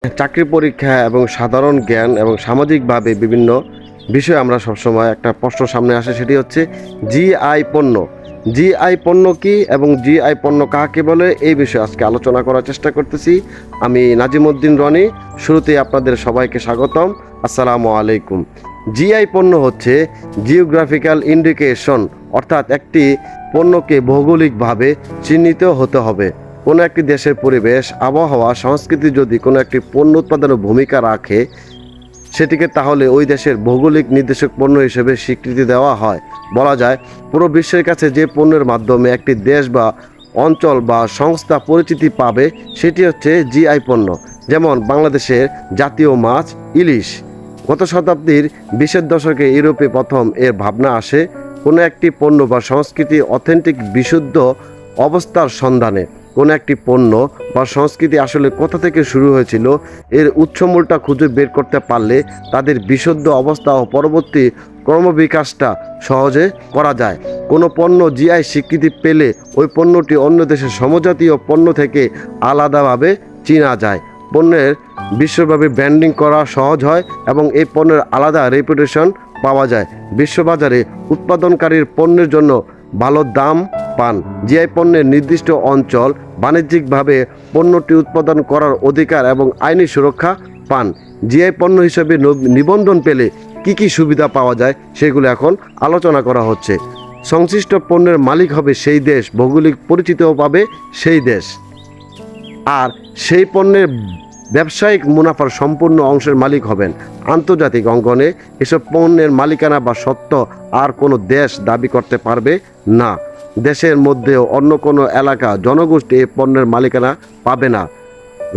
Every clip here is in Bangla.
চাকরি পরীক্ষা এবং সাধারণ জ্ঞান এবং সামাজিকভাবে বিভিন্ন বিষয়ে আমরা সবসময় একটা প্রশ্ন সামনে আসে, সেটি হচ্ছে জিআই পণ্য। জিআই পণ্য কি এবং জিআই পণ্য কাকে বলে, এই বিষয়ে আজকে আলোচনা করার চেষ্টা করতেছি। আমি নাজিমউদ্দিন রনি। শুরুতেই আপনাদের সবাইকে স্বাগতম। আসসালামু আলাইকুম। জিআই পণ্য হচ্ছে জিওগ্রাফিক্যাল ইন্ডিকেশন, অর্থাৎ একটি পণ্যকে ভৌগোলিকভাবে চিহ্নিত হতে হবে। কোনো একটি দেশের পরিবেশ, আবহাওয়া, সংস্কৃতি যদি কোনো একটি পণ্য উৎপাদনে ভূমিকা রাখে সেটিকে তাহলে ওই দেশের ভৌগোলিক নির্দেশক পণ্য হিসেবে স্বীকৃতি দেওয়া হয়। বলা যায় পুরো বিশ্বের কাছে যে পণ্যের মাধ্যমে একটি দেশ বা অঞ্চল বা সংস্থা পরিচিতি পাবে সেটি হচ্ছে জিআই পণ্য। যেমন বাংলাদেশের জাতীয় মাছ ইলিশ। গত শতাব্দীর 20-এর দশকে ইউরোপে প্রথম এর ভাবনা আসে কোনো একটি পণ্য বা সংস্কৃতি অথেন্টিক বিশুদ্ধ অবস্থার সন্ধানে। কোনো একটি পণ্য বা সংস্কৃতি আসলে কোথা থেকে শুরু হয়েছিল এর উৎসমূলটা খুঁজে বের করতে পারলে তাদের বিশুদ্ধ অবস্থা ও পরবর্তী ক্রমবিকাশটা সহজে করা যায়। কোনো পণ্য জিআই স্বীকৃতি পেলে ওই পণ্যটি অন্য দেশের সমজাতীয় পণ্য থেকে আলাদাভাবে চেনা যায়। পণ্যের বিশ্বব্যাপী ব্র্যান্ডিং করা সহজ হয় এবং এই পণ্যের আলাদা রেপুটেশন পাওয়া যায়। বিশ্ববাজারে উৎপাদনকারীর পণ্যের জন্য ভালো দাম পান। জিআই পণ্যের নির্দিষ্ট অঞ্চল বাণিজ্যিকভাবে পণ্যটি উৎপাদন করার অধিকার এবং আইনি সুরক্ষা পান। জিআই পণ্য হিসেবে নিবন্ধন পেলে কি কি সুবিধা পাওয়া যায় সেগুলো এখন আলোচনা করা হচ্ছে। সংশ্লিষ্ট পণ্যের মালিক হবে সেই দেশ, ভৌগোলিক পরিচিতিও পাবে সেই দেশ, আর সেই পণ্যের ব্যবসায়িক মুনাফার সম্পূর্ণ অংশের মালিক হবেন। আন্তর্জাতিক অঙ্গনে এসব পণ্যের মালিকানা বা সত্ত্ব আর কোনো দেশ দাবি করতে পারবে না। দেশের মধ্যেও অন্য কোনো এলাকা জনগোষ্ঠী এই পণ্যের মালিকানা পাবে না।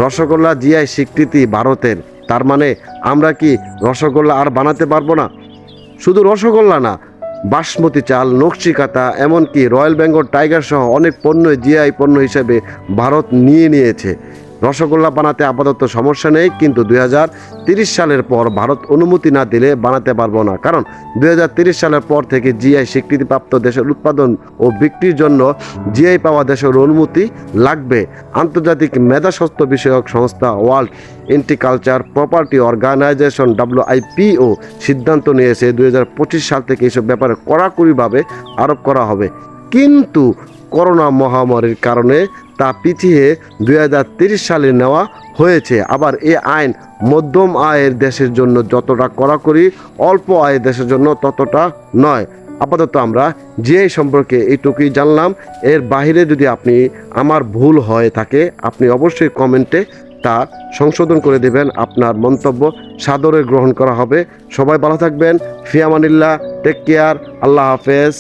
রসগোল্লা জিআই স্বীকৃতি ভারতের, তার মানে আমরা কি রসগোল্লা আর বানাতে পারবো না? শুধু রসগোল্লা না, বাসমতি চাল, নকশিকাতা, এমনকি রয়্যাল বেঙ্গল টাইগার সহ অনেক পণ্যই জিআই পণ্য হিসেবে ভারত নিয়েছে। রসগোল্লা বানাতে আপাতত সমস্যা নেই, কিন্তু 2030 সালের পর ভারত অনুমতি না দিলে বানাতে পারবো না। কারণ 2030 সালের পর থেকে জিআই স্বীকৃতিপ্রাপ্ত দেশের উৎপাদন ও বিক্রির জন্য জিআই পাওয়া দেশের অনুমতি লাগবে। আন্তর্জাতিক মেধাস্বত্ব বিষয়ক সংস্থা ওয়ার্ল্ড ইন্টিকালচার প্রপার্টি অর্গানাইজেশন WIPO সিদ্ধান্ত নিয়েছে 2025 সাল থেকে এসব ব্যাপারে কড়াকড়িভাবে আরোপ করা হবে। কিন্তু করোনা মহামারীর কারণে তা পিছিয়ে 2030 সালে নেওয়া হয়েছে। আবার এই আইন মধ্যম আয়ের দেশের জন্য যতটা কড়াকড়ি, অল্প আয়ের দেশের জন্য ততটা নয়। আপাতত আমরা জিআই সম্পর্কে এইটুকুই জানলাম। এর বাইরে যদি আমার ভুল হয়ে থাকে আপনি অবশ্যই কমেন্টে তা সংশোধন করে দেবেন। আপনার মন্তব্য সাদরে গ্রহণ করা হবে। সবাই ভালো থাকবেন। ফি আমানিল্লাহ। Take care. আল্লাহ হাফেজ।